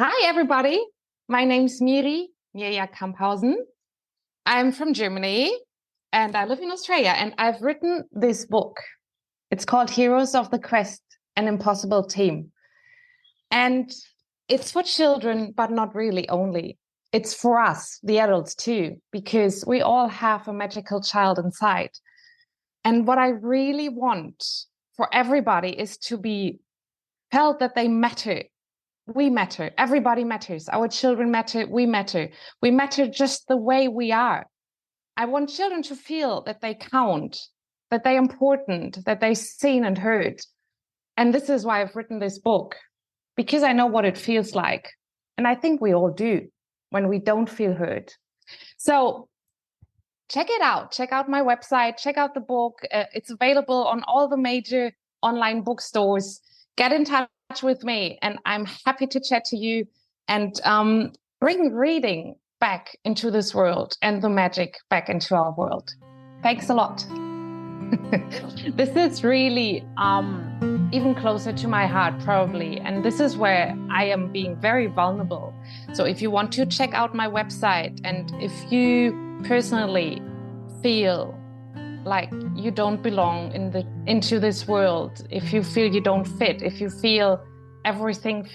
Hi, everybody. My name's Miri Camphausen. I'm from Germany and I live in Australia, and I've written this book. It's called Heroes of the Quest, an Impossible Team. And it's for children, but not really only. It's for us, the adults too, because we all have a magical child inside. And what I really want for everybody is to be felt that they matter. We matter. Everybody matters. Our children matter. We matter. We matter just the way we are. I want children to feel that they count, that they're important, that they're seen and heard. And this is why I've written this book, because I know what it feels like. And I think we all do when we don't feel heard. So check it out. Check out my website. Check out the book. It's available on all the major online bookstores. Get in touch with me, and I'm happy to chat to you and bring reading back into this world and the magic back into our world. Thanks a lot. This is really even closer to my heart, probably. And this is where I am being very vulnerable. So if you want to check out my website, and if you personally feel like you don't belong into this world, if you feel you don't fit, if you feel everything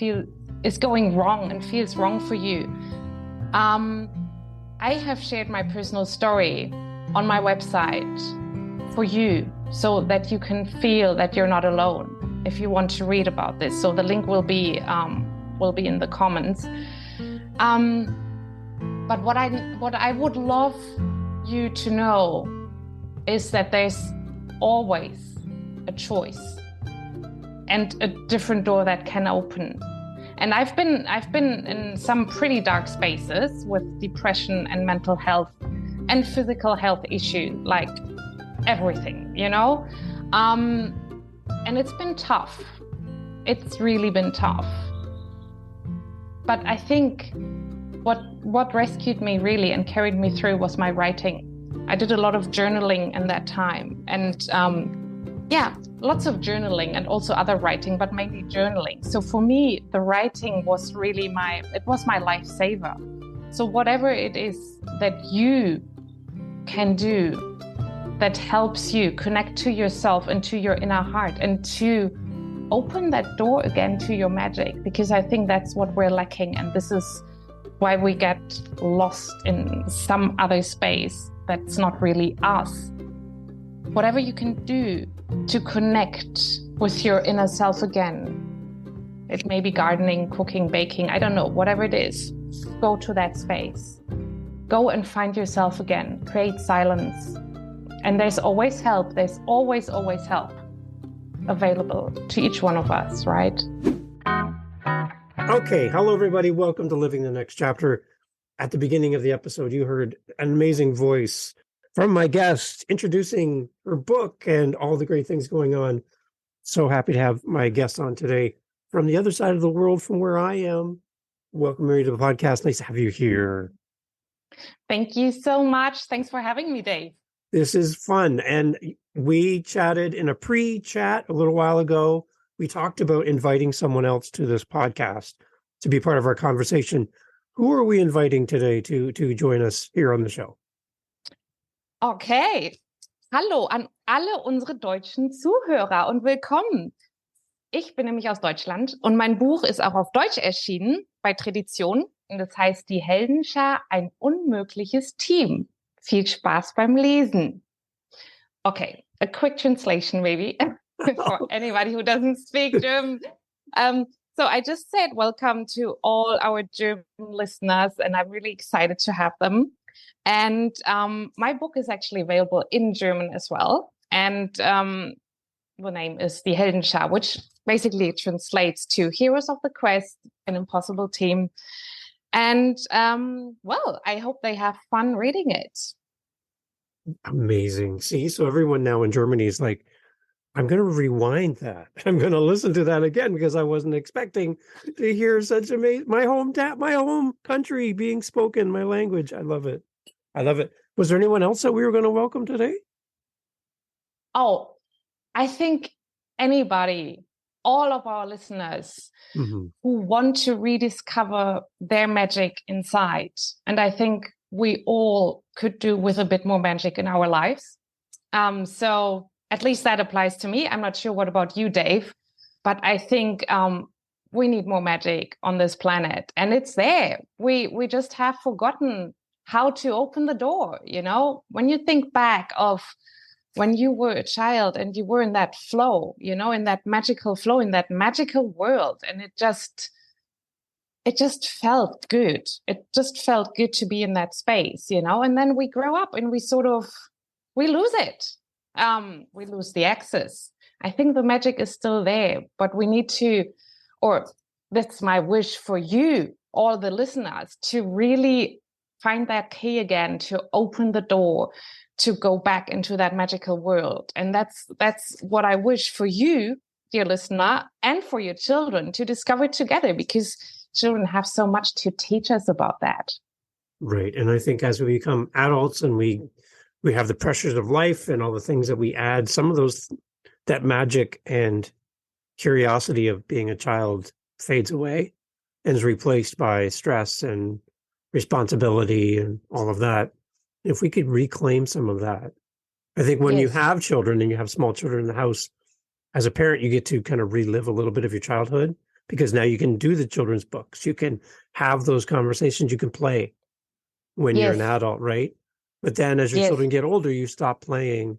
is going wrong and feels wrong for you, I have shared my personal story on my website for you, so that you can feel that you're not alone if you want to read about this. So the link will be in the comments. But what I would love you to know is that there's always a choice and a different door that can open. And I've been in some pretty dark spaces with depression and mental health and physical health issues, like everything, and it's been tough. It's really been tough. But I think what rescued me really and carried me through was my writing. I did a lot of journaling in that time, and lots of journaling and also other writing, but mainly journaling. So for me, the writing was really my lifesaver. So whatever it is that you can do that helps you connect to yourself and to your inner heart and to open that door again to your magic, because I think that's what we're lacking. And this is why we get lost in some other space that's not really us. Whatever you can do to connect with your inner self again, it may be gardening, cooking, baking, I don't know, whatever it is, go to that space. Go and find yourself again, create silence. And there's always help. There's always help available to each one of us, right? Okay. Hello, everybody. Welcome to Living the Next Chapter. At the beginning of the episode, you heard an amazing voice from my guest introducing her book and all the great things going on. So happy to have my guest on today from the other side of the world, from where I am. Welcome, Miri, to the podcast. Nice to have you here. Thank you so much. Thanks for having me, Dave. This is fun. And we chatted in a pre-chat a little while ago. We talked about inviting someone else to this podcast to be part of our conversation. Who are we inviting today to join us here on the show? Okay. Hallo an alle unsere deutschen Zuhörer und willkommen. Ich bin nämlich aus Deutschland und mein Buch ist auch auf Deutsch erschienen bei Tradition. Und das heißt Die Heldenschar, ein unmögliches Team. Viel Spaß beim Lesen. Okay, a quick translation maybe for anybody who doesn't speak German. So I just said welcome to all our German listeners, and I'm really excited to have them. And my book is actually available in German as well. And the name is Die Heldenschar, which basically translates to Heroes of the Quest, an Impossible Team. And I hope they have fun reading it. Amazing. See, so everyone now in Germany is like, I'm going to rewind that. I'm going to listen to that again, because I wasn't expecting to hear such amazing, my home country being spoken, my language. I love it. I love it. Was there anyone else that we were going to welcome today? Oh, I think anybody all of our listeners Mhm. who want to rediscover their magic inside. And I think we all could do with a bit more magic in our lives. So at least that applies to me. I'm not sure what about you, Dave, but I think we need more magic on this planet, and it's there. We just have forgotten how to open the door. When you think back of when you were a child and you were in that flow, in that magical flow, in that magical world, and it just felt good. It just felt good to be in that space, and then we grow up and we lose it. We lose the access. I think the magic is still there, but we need to, or that's my wish for you, all the listeners, to really find that key again, to open the door, to go back into that magical world. And that's what I wish for you, dear listener, and for your children to discover together, because children have so much to teach us about that. Right. And I think as we become adults and we have the pressures of life and all the things that we add, some of that magic and curiosity of being a child fades away and is replaced by stress and responsibility and all of that. If we could reclaim some of that, I think when you have children and you have small children in the house, as a parent, you get to kind of relive a little bit of your childhood, because now you can do the children's books. You can have those conversations. You can play when you're an adult, right? But then as your children get older, you stop playing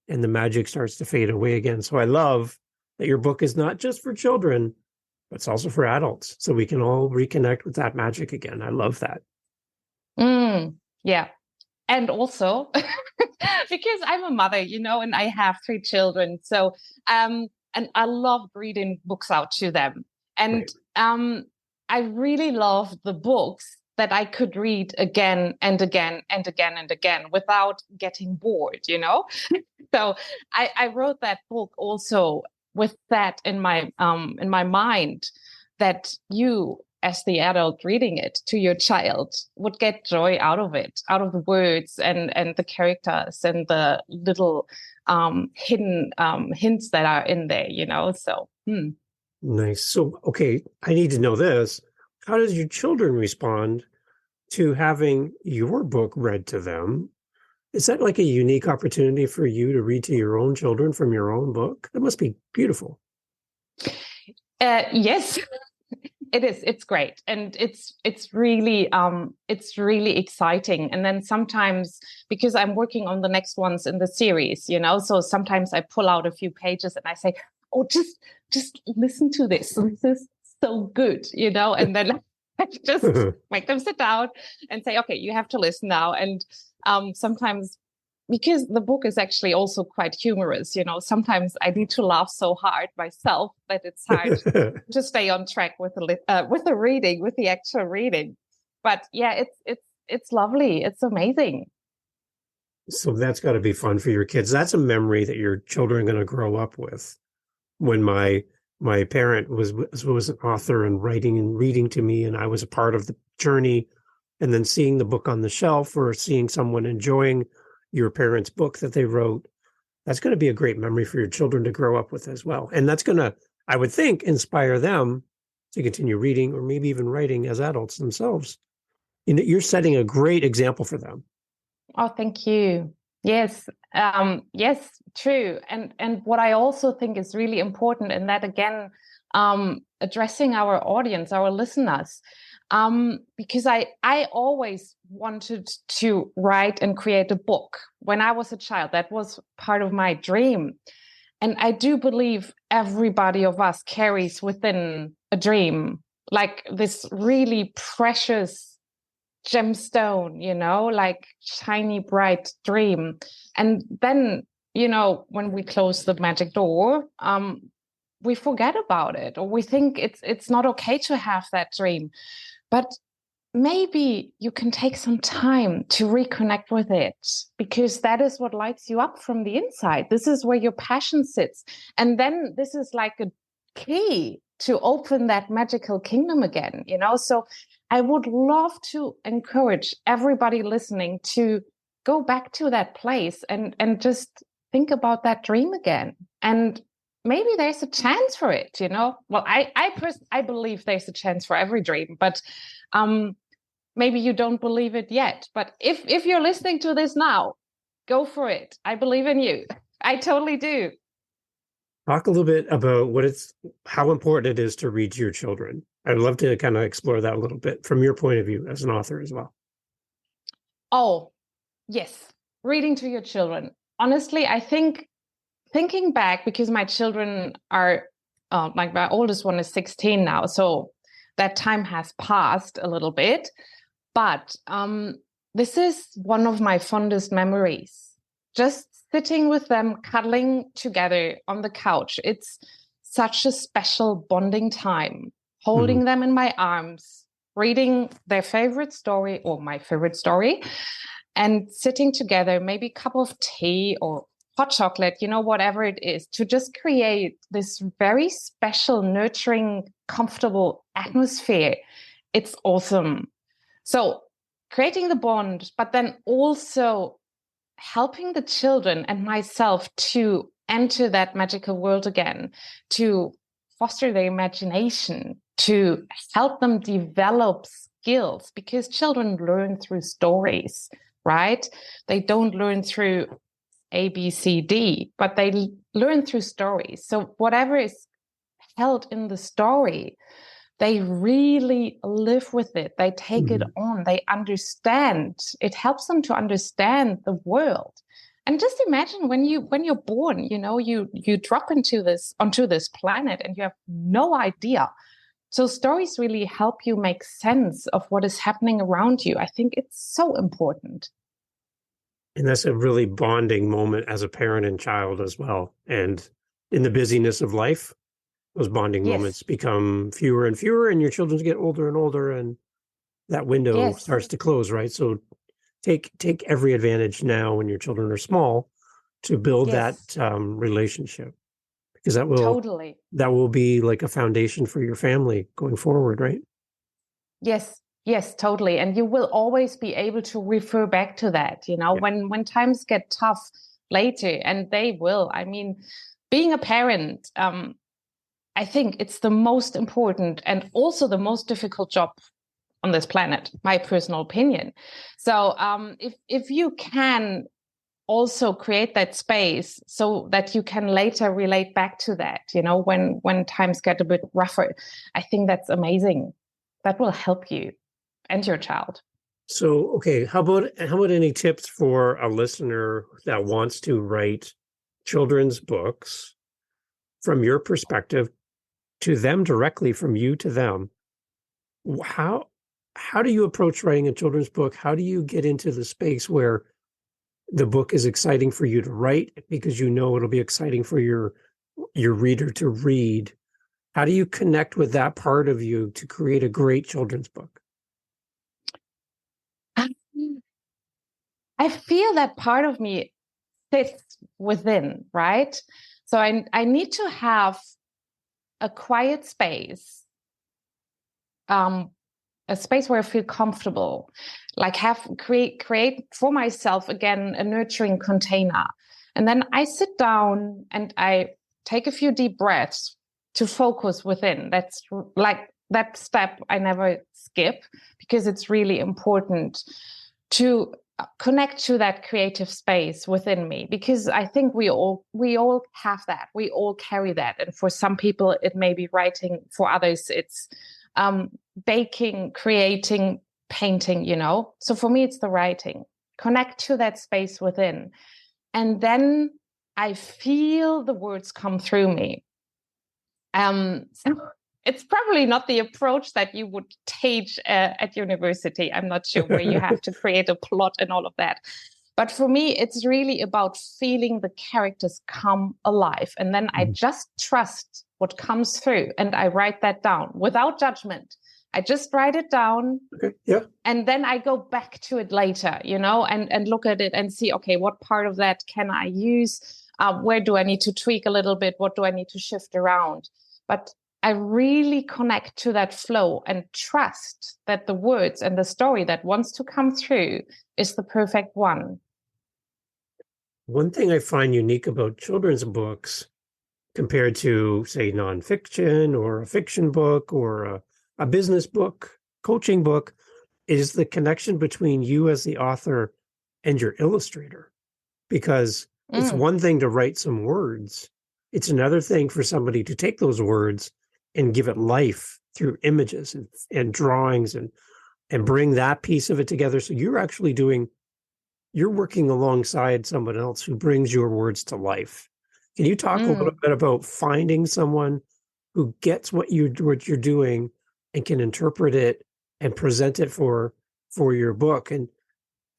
and the magic starts to fade away again. So I love that your book is not just for children, but it's also for adults. So we can all reconnect with that magic again. I love that. Yeah. And also because I'm a mother, and I have 3 children. So, and I love reading books out to them. And I really love the books that I could read again and again and again and again without getting bored, So I wrote that book also with that in my mind, that you, as the adult reading it to your child, would get joy out of it, out of the words and the characters and the little hidden hints that are in there, So. Nice. So, okay, I need to know this. How does your children respond to having your book read to them? Is that like a unique opportunity for you to read to your own children from your own book? That must be beautiful. Yes, it is. It's great. And it's really exciting. And then sometimes, because I'm working on the next ones in the series, so sometimes I pull out a few pages and I say, oh, just listen to this. This is so good, and then I just make them sit down and say, okay, you have to listen now. And sometimes, because the book is actually also quite humorous, sometimes I need to laugh so hard myself that it's hard to stay on track with the reading, with the actual reading. But yeah, it's lovely. It's amazing. So that's got to be fun for your kids. That's a memory that your children are going to grow up with. When my parent was an author and writing and reading to me, and I was a part of the journey, and then seeing the book on the shelf or seeing someone enjoying your parents' book that they wrote, that's going to be a great memory for your children to grow up with as well. And that's going to, I would think, inspire them to continue reading or maybe even writing as adults themselves. You're setting a great example for them. Oh, thank you. Yes. Yes, true. And what I also think is really important, and that again, addressing our audience, our listeners, because I always wanted to write and create a book when I was a child. That was part of my dream. And I do believe everybody of us carries within a dream, like this really precious gemstone, like shiny, bright dream. And then, when we close the magic door, we forget about it, or we think it's not okay to have that dream. But maybe you can take some time to reconnect with it, because that is what lights you up from the inside. This is where your passion sits. And then this is like a key to open that magical kingdom again, So I would love to encourage everybody listening to go back to that place and just think about that dream again. And maybe there's a chance for it, Well, I believe there's a chance for every dream, but maybe you don't believe it yet. But if you're listening to this now, go for it. I believe in you. I totally do. Talk a little bit about how important it is to read to your children. I'd love to kind of explore that a little bit from your point of view as an author as well. Oh, yes. Reading to your children. Honestly, I think thinking back, because my children are, like my oldest one is 16 now, so that time has passed a little bit. But this is one of my fondest memories. Just sitting with them, cuddling together on the couch. It's such a special bonding time, holding them in my arms, reading their favorite story or my favorite story, and sitting together, maybe a cup of tea or hot chocolate, whatever it is, to just create this very special, nurturing, comfortable atmosphere. It's awesome. So creating the bond, but then also helping the children and myself to enter that magical world again, to foster their imagination, to help them develop skills, because children learn through stories, right? They don't learn through A, B, C, D, but they learn through stories. So whatever is held in the story, they really live with it. They take it on. They understand. It helps them to understand the world. And just imagine when you're born, you drop onto this planet and you have no idea. So stories really help you make sense of what is happening around you. I think it's so important. And that's a really bonding moment as a parent and child as well. And in the busyness of life, those bonding moments become fewer and fewer, and your children get older and older, and that window starts to close, right? So take every advantage now when your children are small to build that relationship, because that will be like a foundation for your family going forward, right? Yes, totally. And you will always be able to refer back to that, when times get tough later, and they will. I mean, being a parent, I think it's the most important and also the most difficult job on this planet, my personal opinion. So if you can also create that space so that you can later relate back to that, when times get a bit rougher, I think that's amazing. That will help you and your child. So, okay, how about any tips for a listener that wants to write children's books from your perspective, to them directly, from you to them? How do you approach writing a children's book? How do you get into the space where the book is exciting for you to write because it'll be exciting for your reader to read? How do you connect with that part of you to create a great children's book? I feel that part of me sits within, right? So I need to have a quiet space, a space where I feel comfortable, like create for myself again a nurturing container. And then I sit down and I take a few deep breaths to focus within. That's like that step I never skip, because it's really important to connect to that creative space within me, because I think we all have that. We all carry that. And for some people, it may be writing. For others, it's baking, creating, painting, So for me, it's the writing. Connect to that space within. And then I feel the words come through me. So it's probably not the approach that you would teach at university. I'm not sure, where you have to create a plot and all of that. But for me, it's really about feeling the characters come alive. And then I just trust what comes through, and I write that down without judgment. I just write it down. Okay. Yeah. And then I go back to it later, and look at it and see, okay, what part of that can I use? Where do I need to tweak a little bit? What do I need to shift around? But I really connect to that flow and trust that the words and the story that wants to come through is the perfect one. One thing I find unique about children's books compared to, say, nonfiction or a fiction book or a business book, coaching book, is the connection between you as the author and your illustrator. Because it's one thing to write some words. It's another thing for somebody to take those words and give it life through images and drawings and bring that piece of it together. So you're working alongside someone else who brings your words to life. Can you talk a little bit about finding someone who gets what you're doing and can interpret it and present it for your book? And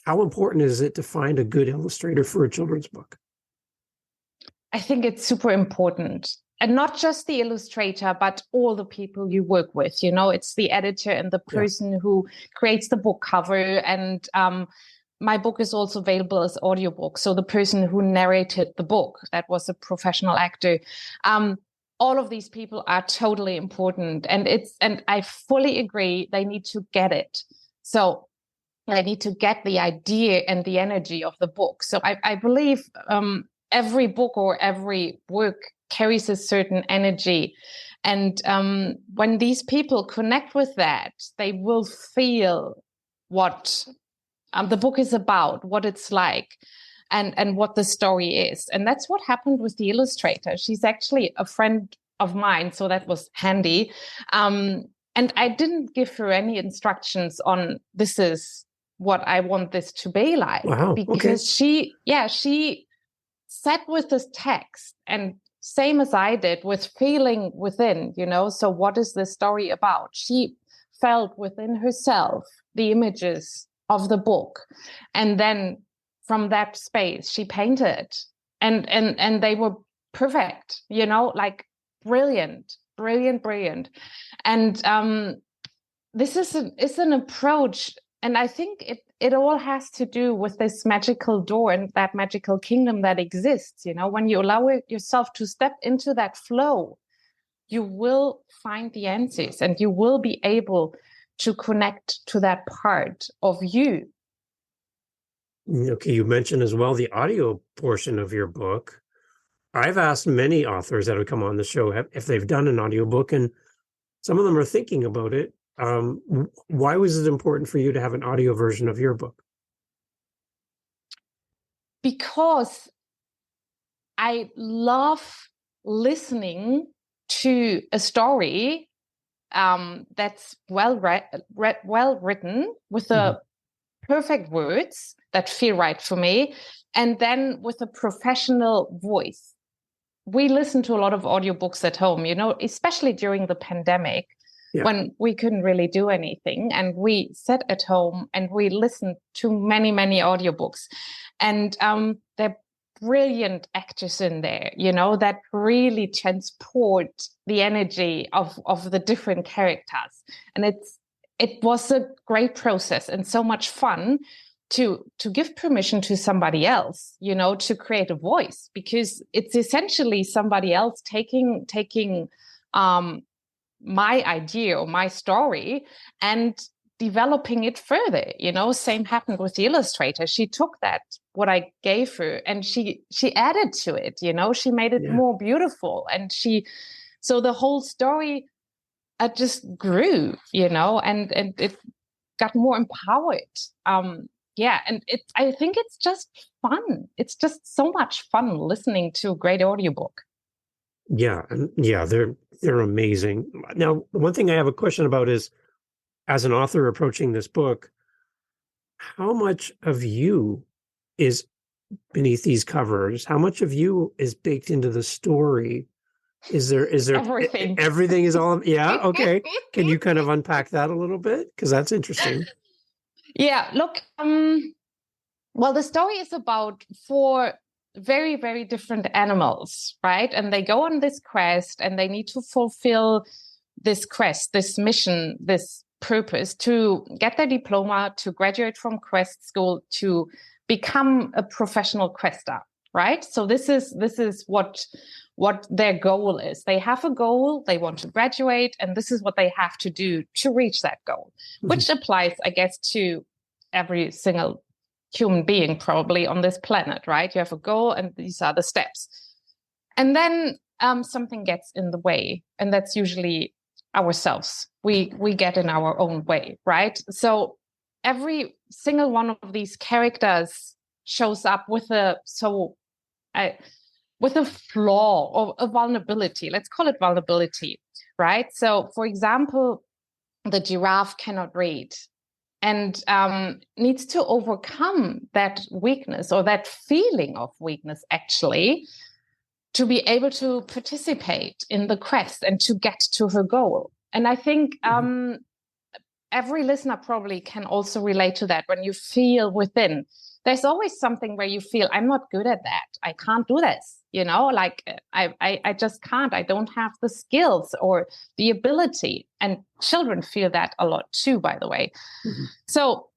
how important is it to find a good illustrator for a children's book? I think it's super important. And not just the illustrator, but all the people you work with. You know, it's the editor and the person who creates the book cover. And my book is also available as audiobook. So the person who narrated the book, that was a professional actor. All of these people are totally important. And I fully agree, they need to get it. So I need to get the idea and the energy of the book. So I believe every book or every work carries a certain energy. And when these people connect with that, they will feel what the book is about, what it's like, and what the story is. And that's what happened with the illustrator. She's actually a friend of mine, so that was handy. And I didn't give her any instructions on this is what I want this to be like. Wow. Because she sat with this text, and same as I did, with feeling within, you know, so what is the story about? She felt within herself the images of the book. And then from that space, she painted and they were perfect, you know, like brilliant. And this is an approach. And I think it all has to do with this magical door and that magical kingdom that exists. You know, when you allow yourself to step into that flow, you will find the answers and you will be able to connect to that part of you. Okay, you mentioned as well the audio portion of your book. I've asked many authors that have come on the show if they've done an audiobook, and some of them are thinking about it. Why was it important for you to have an audio version of your book? Because I love listening to a story that's well written with the perfect words that feel right for me, and then with a professional voice. We listen to a lot of audiobooks at home, you know, especially during the pandemic. When we couldn't really do anything, and we sat at home and we listened to many audiobooks, and they're brilliant actors in there, you know, that really transport the energy of the different characters. And it was a great process and so much fun to give permission to somebody else, you know, to create a voice, because it's essentially somebody else taking my idea or my story and developing it further. You know, same happened with the illustrator. She took that, what I gave her, and she added to it, you know, she made it more beautiful. And so the whole story just grew, you know, and it got more empowered. And I think it's just fun. It's just so much fun listening to a great audiobook. Yeah, they're amazing. Now, one thing I have a question about is, as an author approaching this book, how much of you is beneath these covers? How much of you is baked into the story? Is there everything? Everything is all, yeah, okay. Can you kind of unpack that a little bit? Because that's interesting. Yeah, look, well, the story is about 4 very, very different animals, right? And they go on this quest, and they need to fulfill this quest, this mission, this purpose to get their diploma, to graduate from quest school, to become a professional quester, right? So this is what their goal is. They have a goal, they want to graduate, and this is what they have to do to reach that goal, which applies, I guess, to every single human being probably on this planet, right? You have a goal, and these are the steps. And then something gets in the way, and that's usually ourselves. We get in our own way, right? So every single one of these characters shows up with a flaw or a vulnerability. Let's call it vulnerability, right? So, for example, the giraffe cannot read and needs to overcome that weakness or that feeling of weakness, actually, to be able to participate in the quest and to get to her goal. And I think every listener probably can also relate to that. When you feel within, there's always something where you feel, I'm not good at that. I can't do this. Like I just can't. I don't have the skills or the ability. And children feel that a lot too, by the way. Mm-hmm. So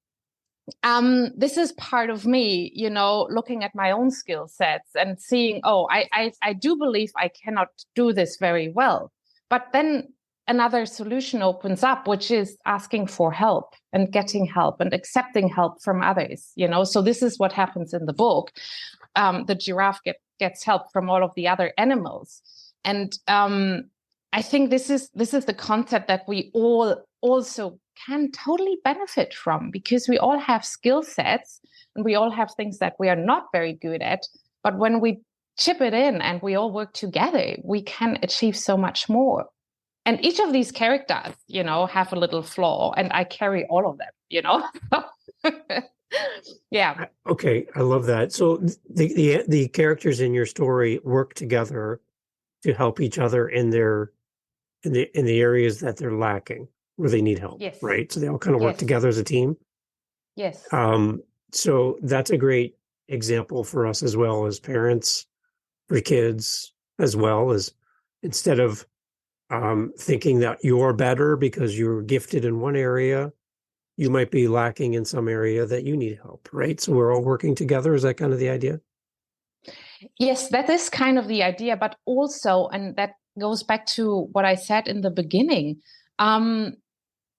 this is part of me, looking at my own skill sets and seeing, I do believe I cannot do this very well. But then another solution opens up, which is asking for help and getting help and accepting help from others, So this is what happens in the book. The giraffe gets help from all of the other animals. And I think this is the concept that we all also can totally benefit from, because we all have skill sets and we all have things that we are not very good at. But when we chip it in and we all work together, we can achieve so much more. And each of these characters, have a little flaw, and I carry all of them, Yeah. Okay, I love that. So the characters in your story work together to help each other in the areas that they're lacking, where they need help. Yes. Right? So they all kind of work together as a team. Yes. So that's a great example for us as well as parents, for kids, as well as, instead of thinking that you're better because you're gifted in one area, you might be lacking in some area that you need help, right? So we're all working together. Is that kind of the idea? Yes, that is kind of the idea, but also, and that goes back to what I said in the beginning,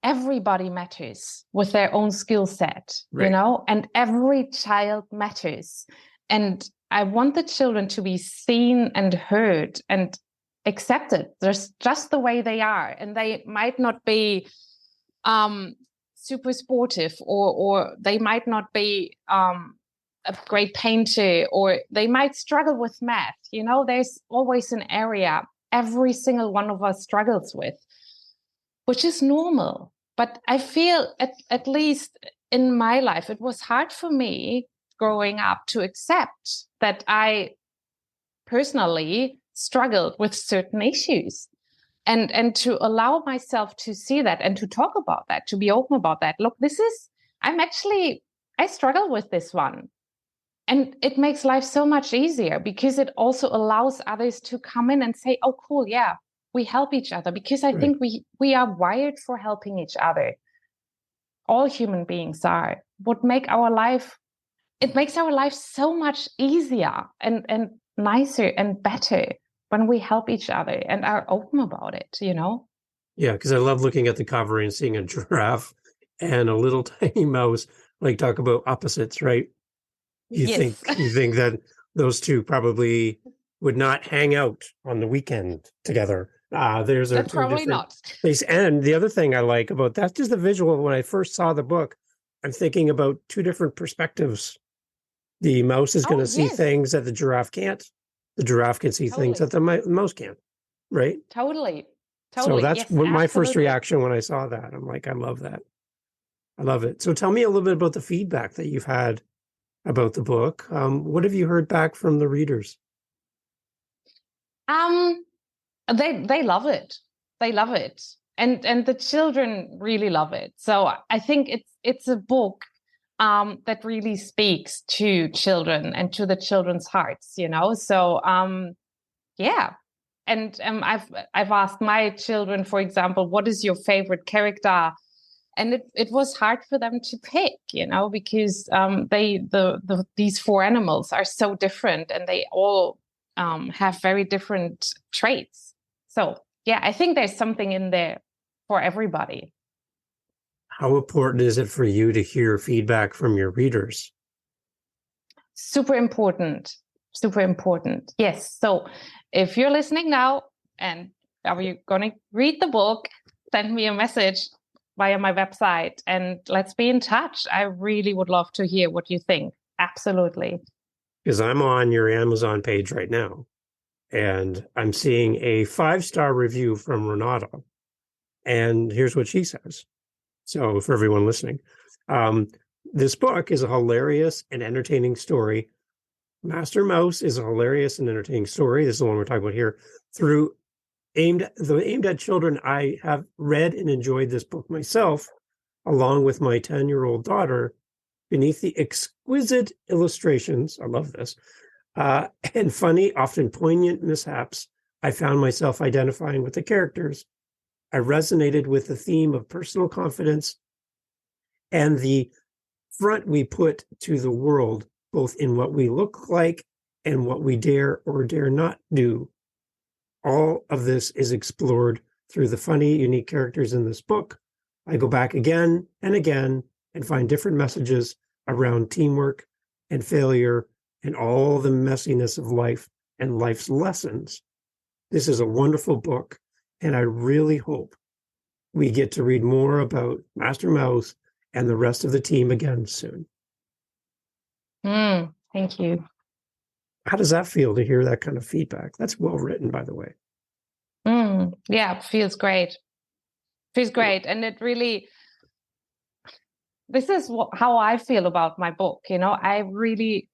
everybody matters with their own skill set, right. And every child matters. And I want the children to be seen and heard and accepted. There's just the way they are. And they might not be super sportive, or they might not be a great painter, or they might struggle with math. There's always an area every single one of us struggles with, which is normal. But I feel, at least in my life, it was hard for me growing up to accept that I personally struggled with certain issues, and to allow myself to see that and to talk about that, to be open about that. Look, I struggle with this one. And it makes life so much easier, because it also allows others to come in and say, oh, cool, yeah, we help each other, because I think we are wired for helping each other. All human beings are. It makes our life so much easier and nicer and better when we help each other and are open about it, Yeah, because I love looking at the cover and seeing a giraffe and a little tiny mouse. Like, talk about opposites, right? You think that those two probably would not hang out on the weekend together. There's a probably not. Place. And the other thing I like about that, just the visual. When I first saw the book, I'm thinking about two different perspectives. The mouse is going to see things that the giraffe can't. The giraffe can see things that the mouse can't. Right? Totally. So that's my first reaction when I saw that. I'm like, I love that. I love it. So tell me a little bit about the feedback that you've had about the book. What have you heard back from the readers? They love it. They love it. And the children really love it. So I think it's a book that really speaks to children and to the children's hearts, So yeah. And I've asked my children, for example, what is your favorite character? And it was hard for them to pick, because these four animals are so different, and they all have very different traits. So yeah, I think there's something in there for everybody. How important is it for you to hear feedback from your readers? Super important. Super important. Yes. So if you're listening now and are you going to read the book, send me a message via my website and let's be in touch. I really would love to hear what you think. Absolutely. Because I'm on your Amazon page right now, and I'm seeing a 5-star review from Renata. And here's what she says. So for everyone listening, this book is a hilarious and entertaining story. Master Mouse is a hilarious and entertaining story. This is the one we're talking about here. Aimed at children, I have read and enjoyed this book myself, along with my 10-year-old daughter. Beneath the exquisite illustrations, I love this, and funny, often poignant mishaps, I found myself identifying with the characters. I resonated with the theme of personal confidence and the front we put to the world, both in what we look like and what we dare or dare not do. All of this is explored through the funny, unique characters in this book. I go back again and again and find different messages around teamwork and failure and all the messiness of life and life's lessons. This is a wonderful book, and I really hope we get to read more about Master Mouse and the rest of the team again soon. Thank you. How does that feel to hear that kind of feedback? That's well written, by the way. Yeah, feels great. Feels great. And it really, this is how I feel about my book. You know, I really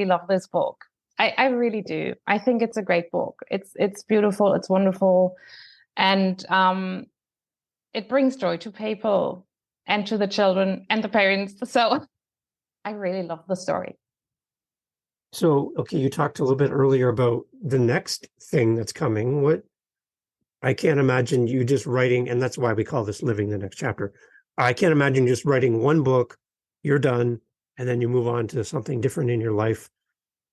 love this book. I really do. I think it's a great book. It's beautiful. It's wonderful. And it brings joy to people and to the children and the parents. So I really love the story. So, okay, you talked a little bit earlier about the next thing that's coming. What I can't imagine you just writing, and that's why we call this Living the Next Chapter. I can't imagine just writing one book, you're done, and then you move on to something different in your life.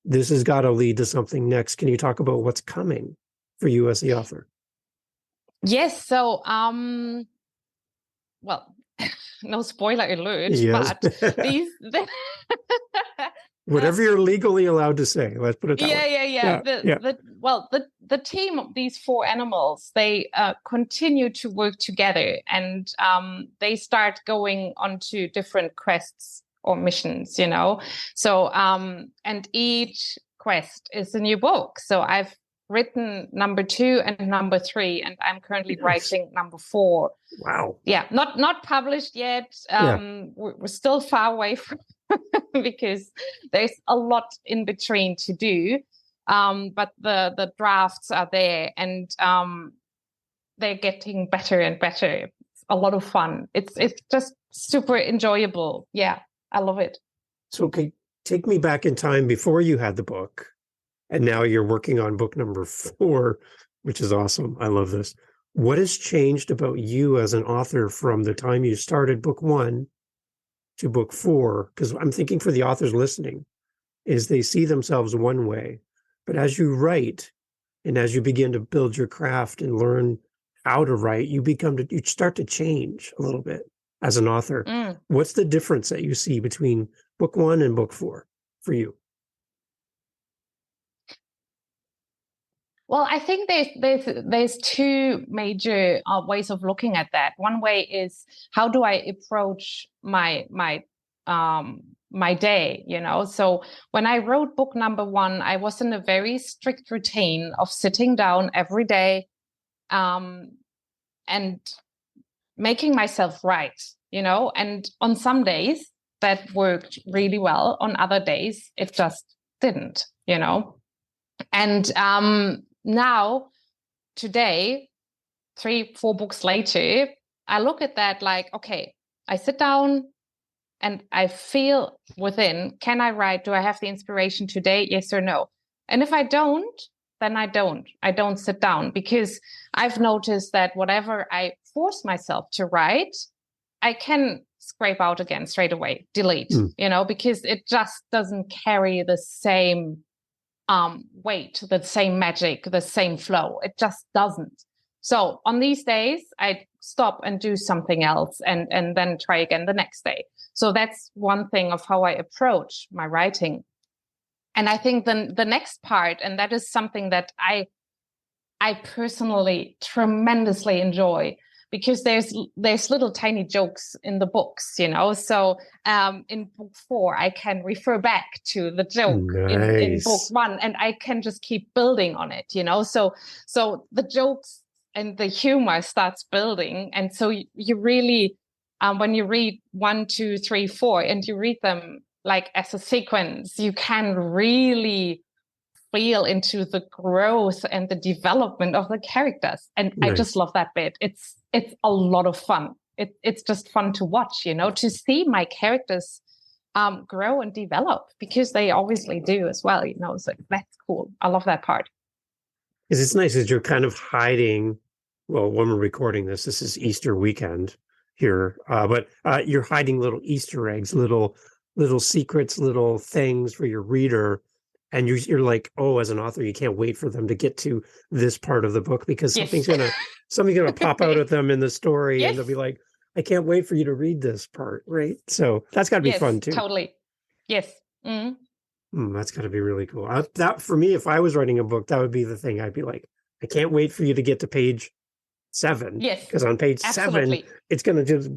This has got to lead to something next. Can you talk about what's coming for you as the author? Yes. So, well, no spoiler alert, yes. but these. Whatever you're legally allowed to say, let's put it that way. Yeah. The team of these 4 animals, they continue to work together, and they start going onto different quests or missions, you know. So and each quest is a new book. So I've written number 2 and number 3, and I'm currently writing number 4. Wow. Yeah, not published yet. We're still far away from because there's a lot in between to do. But the drafts are there, and they're getting better and better. It's a lot of fun. It's just super enjoyable. Yeah, I love it. So okay, take me back in time before you had the book, and now you're working on book number 4, which is awesome. I love this. What has changed about you as an author from the time you started book 1 to book 4? Because I'm thinking for the authors listening, is they see themselves one way, but as you write and as you begin to build your craft and learn how to write, you start to change a little bit as an author. What's the difference that you see between book 1 and book 4 for you? Well, I think there's 2 major ways of looking at that. One way is, how do I approach my day, you know? So when I wrote book number 1, I was in a very strict routine of sitting down every day and making myself write, you know? And on some days that worked really well. On other days, it just didn't, you know? And now, today, 3-4 books later, I look at that like, okay, I sit down and I feel within, can I write? Do I have the inspiration today? Yes or no? And if I don't, then I don't sit down, because I've noticed that whatever I force myself to write, I can scrape out again straight away, delete, you know, because it just doesn't carry the same weight, the same magic, the same flow. It just doesn't. So on these days, I stop and do something else and then try again the next day. So that's one thing of how I approach my writing. And I think then the next part, and that is something that I I personally tremendously enjoy, because there's little tiny jokes in the books, So in book 4, I can refer back to the joke in book Nice. 1, and I can just keep building on it, So the jokes and the humor starts building, and so you really, when you read 1, 2, 3, 4, and you read them like as a sequence, you can really feel into the growth and the development of the characters. And I just Nice. love that bit. It's a lot of fun. It's just fun to watch, to see my characters grow and develop, because they obviously do as well, So that's cool. I love that part. Because it's nice as you're kind of hiding. Well, when we're recording this is Easter weekend here, but you're hiding little Easter eggs, little secrets, little things for your reader, and you're like, oh, as an author, you can't wait for them to get to this part of the book, because Yes. something's gonna pop out at them in the story, Yes. and they'll be like, I can't wait for you to read this part, right? So that's got to be Yes, fun too. totally. Yes. That's got to be really cool. That for me, if I was writing a book, that would be the thing. I'd be like, I can't wait for you to get to page 7. Yes, because on page absolutely. 7, it's going to just,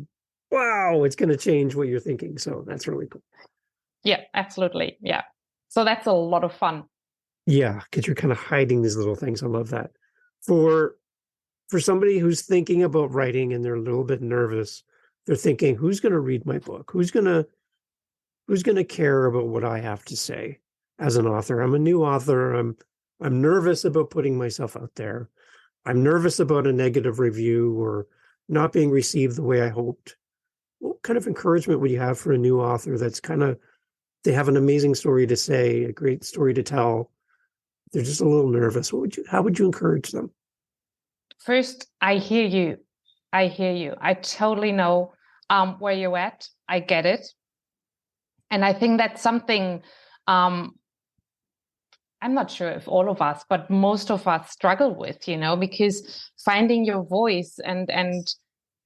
wow, it's going to change what you're thinking. So that's really cool. Yeah, absolutely. Yeah. So that's a lot of fun. Yeah, because you're kind of hiding these little things. I love that. For somebody who's thinking about writing and they're a little bit nervous, they're thinking, who's going to read my book? Who's going to care about what I have to say as an author? I'm a new author. I'm nervous about putting myself out there. I'm nervous about a negative review or not being received the way I hoped. What kind of encouragement would you have for a new author that's they have an amazing story to say, a great story to tell? They're just a little nervous. How would you encourage them? First, I hear you. I totally know where you're at. I get it. And I think that's something, I'm not sure if all of us, but most of us struggle with, because finding your voice and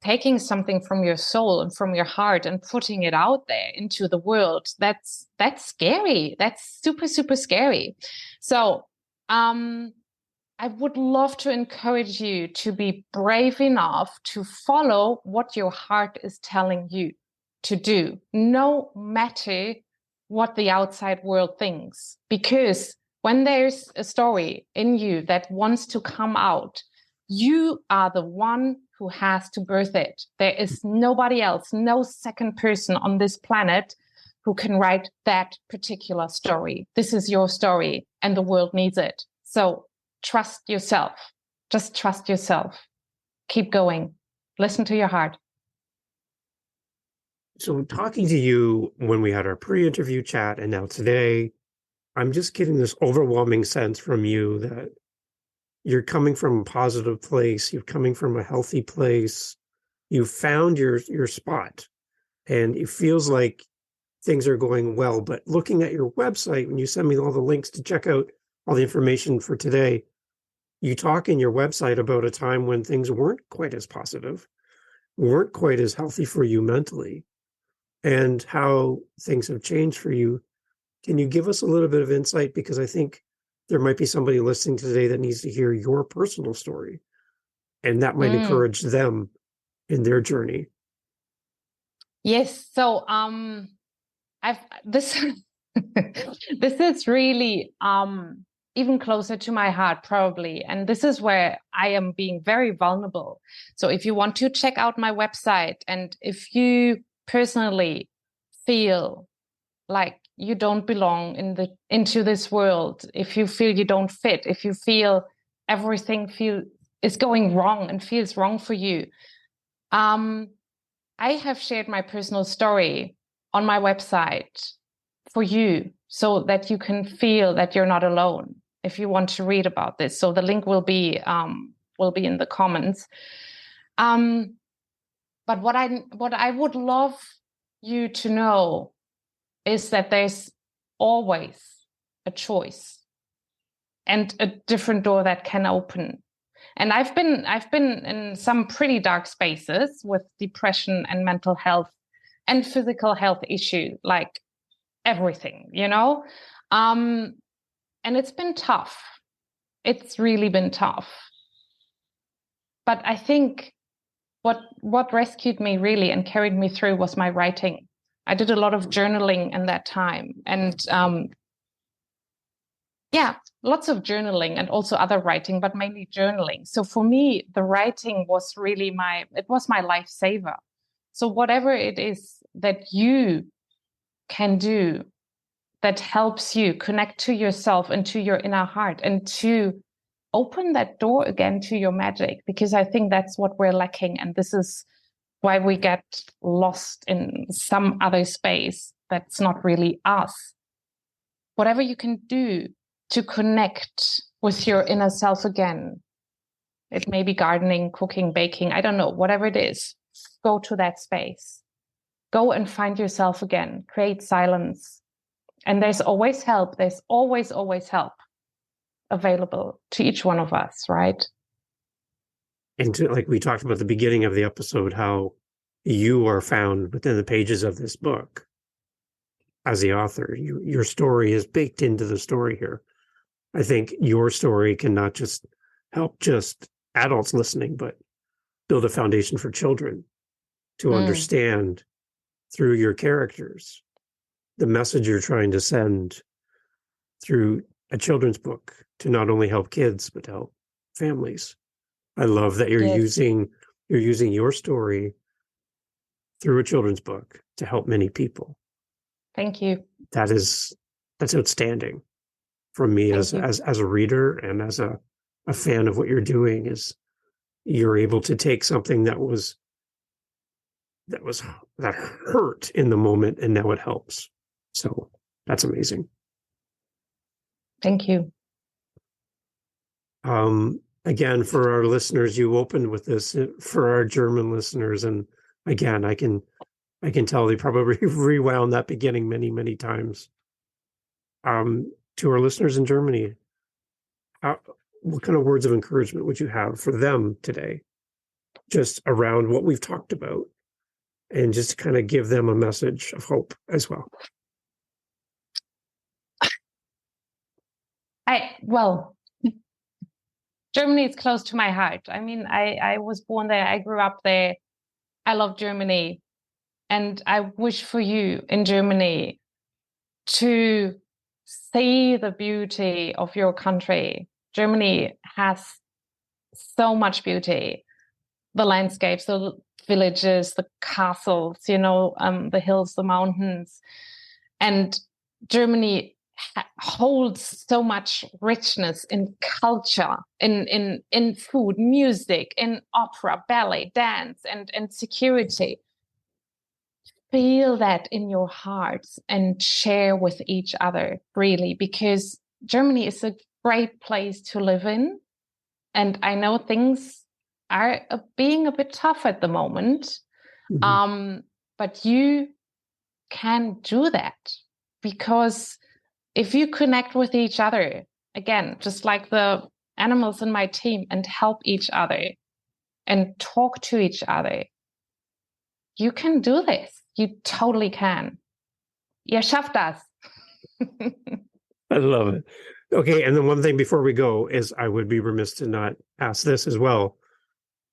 taking something from your soul and from your heart and putting it out there into the world, that's scary. That's super, super scary. So I would love to encourage you to be brave enough to follow what your heart is telling you to do, no matter what the outside world thinks. Because when there's a story in you that wants to come out, you are the one who has to birth it. There is nobody else, no second person on this planet who can write that particular story. This is your story, and the world needs it. So trust yourself. Just trust yourself. Keep going. Listen to your heart. So talking to you when we had our pre-interview chat and now today, I'm just getting this overwhelming sense from you that you're coming from a positive place. You're coming from a healthy place. You found your spot, and it feels like things are going well. But looking at your website, when you send me all the links to check out all the information for today, you talk in your website about a time when things weren't quite as positive, weren't quite as healthy for you mentally, and how things have changed for you. Can you give us a little bit of insight? Because I think there might be somebody listening today that needs to hear your personal story, and that might encourage them in their journey. Yes. So this this is really even closer to my heart, probably. And this is where I am being very vulnerable. So if you want to check out my website, and if you personally feel like you don't belong into this world, if you feel you don't fit, if you feel everything is going wrong and feels wrong for you, I have shared my personal story on my website for you, so that you can feel that you're not alone if you want to read about this. So the link will be in the comments. But what I would love you to know is that there's always a choice and a different door that can open. And I've been in some pretty dark spaces with depression and mental health and physical health issues, like everything, and it's been tough. it's really been tough. But I think what rescued me really and carried me through was my writing. I did a lot of journaling in that time, and lots of journaling and also other writing, but mainly journaling. So for me, the writing was really my lifesaver. So whatever it is that you can do that helps you connect to yourself and to your inner heart and to open that door again to your magic, because I think that's what we're lacking. And this is why we get lost in some other space that's not really us. Whatever you can do to connect with your inner self again, it may be gardening, cooking, baking, I don't know, whatever it is, go to that space. Go and find yourself again, create silence. And there's always help. There's always help available to each one of us, right? And like we talked about at the beginning of the episode, how you are found within the pages of this book as the author. Your story is baked into the story here. I think your story can not just help just adults listening, but build a foundation for children to understand through your characters the message you're trying to send through a children's book to not only help kids, but to help families. I love that you're using your story through a children's book to help many people. Thank you. That's outstanding from me as a reader and as a fan of what you're doing. Is you're able to take something that hurt in the moment, and now it helps. So that's amazing. Thank you. Again, for our listeners, you opened with this for our German listeners, and again, I can tell they probably rewound that beginning many, many times. To our listeners in Germany, what kind of words of encouragement would you have for them today, just around what we've talked about, and just to kind of give them a message of hope as well? Germany is close to my heart. I mean, I was born there. I grew up there. I love Germany. And I wish for you in Germany to see the beauty of your country. Germany has so much beauty. The landscapes, the villages, the castles, the hills, the mountains. And Germany holds so much richness in culture, in food, music, in opera, ballet, dance, and security. Feel that in your hearts and share with each other, really, because Germany is a great place to live in. And I know things are being a bit tough at the moment, but you can do that, because if you connect with each other, again, just like the animals in my team, and help each other and talk to each other, you can do this. You totally can. Ihr schafft das. I love it. Okay, and then one thing before we go is I would be remiss to not ask this as well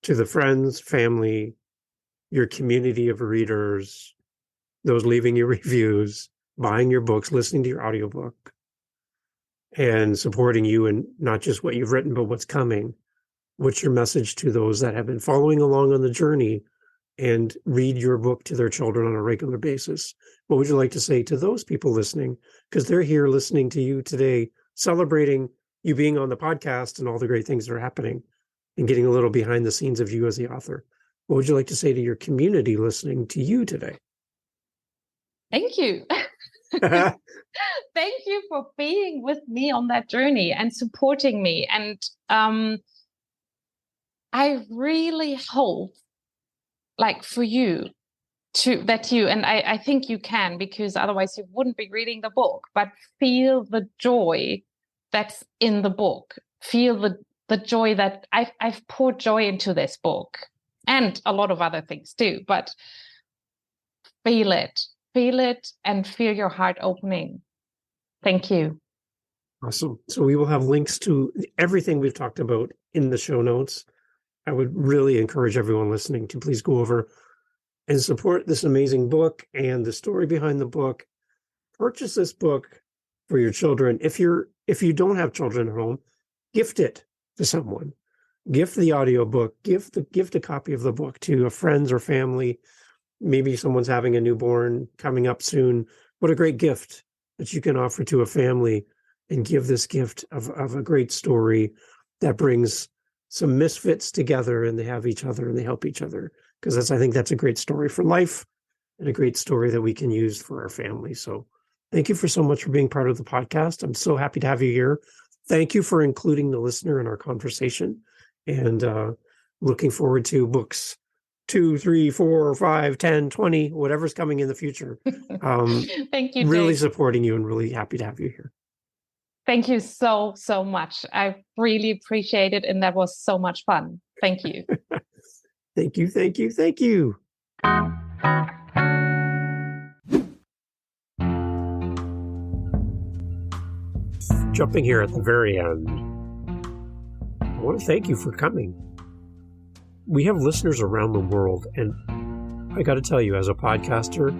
to the friends, family, your community of readers, those leaving your reviews, buying your books, listening to your audiobook, and supporting you in not just what you've written, but what's coming. What's your message to those that have been following along on the journey and read your book to their children on a regular basis? What would you like to say to those people listening? Because they're here listening to you today, celebrating you being on the podcast and all the great things that are happening, and getting a little behind the scenes of you as the author. What would you like to say to your community listening to you today? Thank you. Thank you for being with me on that journey and supporting me. And I really hope, like, for you and I think you can, because otherwise you wouldn't be reading the book, but feel the joy that's in the book. Feel the joy that I've poured joy into this book, and a lot of other things too, but feel it and feel your heart opening. Thank you. Awesome. So we will have links to everything we've talked about in the show notes. I would really encourage everyone listening to please go over and support this amazing book and the story behind the book. Purchase this book for your children. If you don't have children at home, gift it to someone. Gift the audiobook, gift a copy of the book to a friends or family. Maybe someone's having a newborn coming up soon. What a great gift that you can offer to a family, and give this gift of a great story that brings some misfits together, and they have each other and they help each other. Because I think that's a great story for life and a great story that we can use for our family. So thank you so much for being part of the podcast. I'm so happy to have you here. Thank you for including the listener in our conversation, and looking forward to books 2, 3, 4, 5, 10, 20, whatever's coming in the future. Thank you, really Jake. Supporting you and really happy to have you here. Thank you so much. I really appreciate it. And that was so much fun. Thank you. Thank you. Jumping here at the very end, I want to thank you for coming. We have listeners around the world, and I got to tell you, as a podcaster,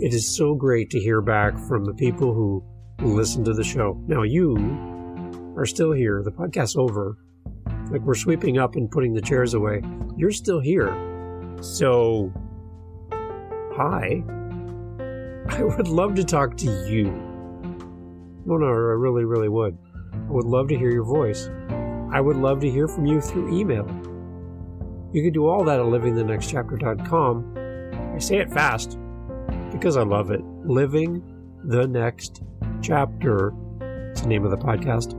it is so great to hear back from the people who listen to the show. Now, you are still here. The podcast's over. Like, we're sweeping up and putting the chairs away. You're still here. So, hi. I would love to talk to you. No, I really, really would. I would love to hear your voice. I would love to hear from you through email. You can do all that at livingthenextchapter.com. I say it fast because I love it. Living the Next Chapter. It's the name of the podcast.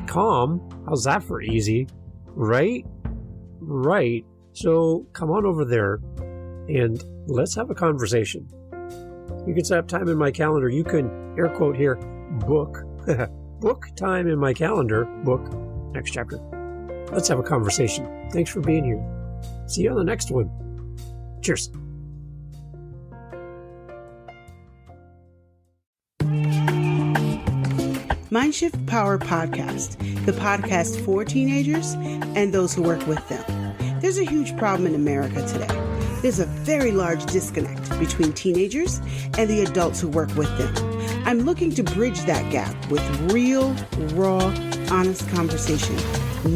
.com. How's that for easy? Right? So come on over there and let's have a conversation. You can set up time in my calendar. You can, air quote here, book time in my calendar, book next chapter. Let's have a conversation. Thanks for being here. See you on the next one. Cheers. Mindshift Power Podcast, the podcast for teenagers and those who work with them. There's a huge problem in America today. There's a very large disconnect between teenagers and the adults who work with them. I'm looking to bridge that gap with real, raw, honest conversation,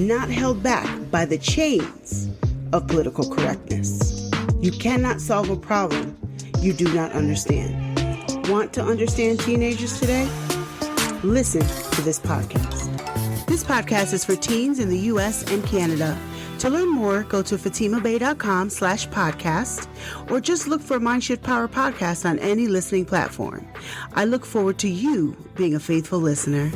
not held back by the chains of political correctness. You cannot solve a problem you do not understand. Want to understand teenagers today? Listen to this podcast. This podcast is for teens in the U.S. and Canada. To learn more, go to fatimabay.com/podcast or just look for Mindshift Power Podcast on any listening platform. I look forward to you being a faithful listener.